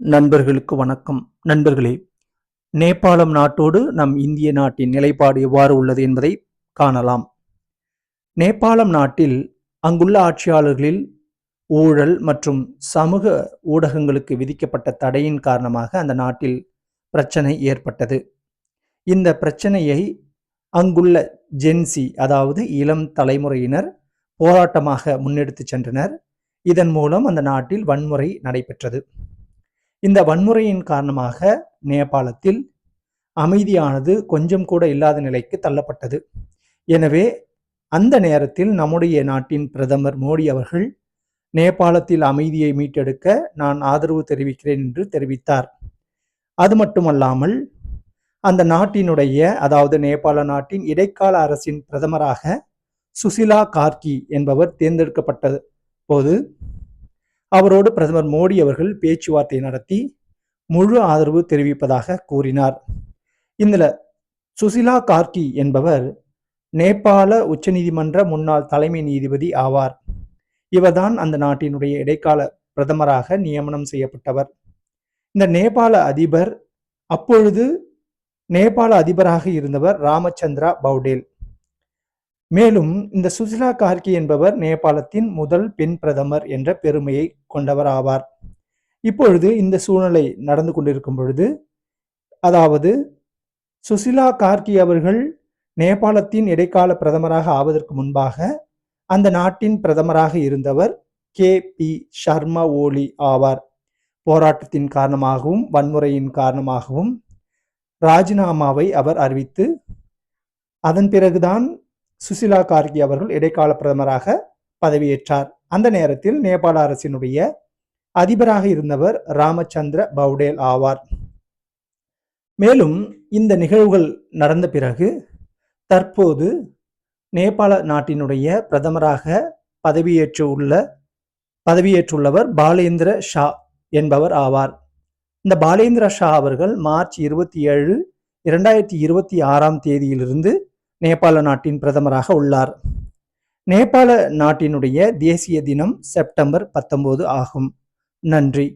நண்பர்களுக்கு வணக்கம். நண்பர்களே, நேபாளம் நாட்டோடு நம் இந்திய நாட்டின் நிலைப்பாடு எவ்வாறு உள்ளது என்பதை காணலாம். நேபாளம் நாட்டில் அங்குள்ள ஆட்சியாளர்களில் ஊழல் மற்றும் சமூக ஊடகங்களுக்கு விதிக்கப்பட்ட தடையின் காரணமாக அந்த நாட்டில் பிரச்சனை ஏற்பட்டது. இந்த பிரச்சனையை அங்குள்ள ஜென்சி, அதாவது இளம் தலைமுறையினர் போராட்டமாக முன்னெடுத்துச் சென்றனர். இதன் மூலம் அந்த நாட்டில் வன்முறை நடைபெற்றது. இந்த வன்முறையின் காரணமாக நேபாளத்தில் அமைதியானது கொஞ்சம் கூட இல்லாத நிலைக்கு தள்ளப்பட்டது. எனவே அந்த நேரத்தில் நம்முடைய நாட்டின் பிரதமர் மோடி அவர்கள் நேபாளத்தில் அமைதியை மீட்டெடுக்க நான் ஆதரவு தெரிவிக்கிறேன் என்று தெரிவித்தார். அது மட்டுமல்லாமல் அந்த நாட்டினுடைய, அதாவது நேபாள நாட்டின் இடைக்கால அரசின் பிரதமராக சுசிலா கார்கி என்பவர் தேர்ந்தெடுக்கப்பட்ட போது அவரோடு பிரதமர் மோடி அவர்கள் பேச்சுவார்த்தை நடத்தி முழு ஆதரவு தெரிவிப்பதாக கூறினார். இந்த சுசிலா கார்கி என்பவர் நேபாள உச்சநீதிமன்ற முன்னாள் தலைமை நீதிபதி ஆவார். இவர்தான் அந்த நாட்டினுடைய இடைக்கால பிரதமராக நியமனம் செய்யப்பட்டவர். இந்த நேபாள அதிபர், அப்பொழுது நேபாள அதிபராக இருந்தவர் ராமச்சந்திரா பவுடேல். மேலும் இந்த சுசிலா கார்கி என்பவர் நேபாளத்தின் முதல் பெண் பிரதமர் என்ற பெருமையை கொண்டவர் ஆவார். இப்பொழுது இந்த சூழ்நிலை நடந்து கொண்டிருக்கும் பொழுது, அதாவது சுசிலா கார்கி அவர்கள் நேபாளத்தின் இடைக்கால பிரதமராக ஆவதற்கு முன்பாக அந்த நாட்டின் பிரதமராக இருந்தவர் KP சர்மா ஓலி ஆவார். போராட்டத்தின் காரணமாகவும் வன்முறையின் காரணமாகவும் ராஜினாமாவை அவர் அறிவித்து, அதன் பிறகுதான் சுசிலா கார்கி அவர்கள் இடைக்கால பிரதமராக பதவியேற்றார். அந்த நேரத்தில் நேபாள அரசினுடைய அதிபராக இருந்தவர் ராமச்சந்திர பவுடேல் ஆவார். மேலும் இந்த நிகழ்வுகள் நடந்த பிறகு தற்போது நேபாள நாட்டினுடைய பிரதமராக பதவியேற்றுள்ளவர் பாலேந்திர ஷா என்பவர் ஆவார். இந்த பாலேந்திர ஷா அவர்கள் மார்ச் 27, 2026 தேதியிலிருந்து நேபாள நாட்டின் பிரதமராக உள்ளார். நேபாள நாட்டினுடைய தேசிய தினம் செப்டம்பர் 19 ஆகும். நன்றி.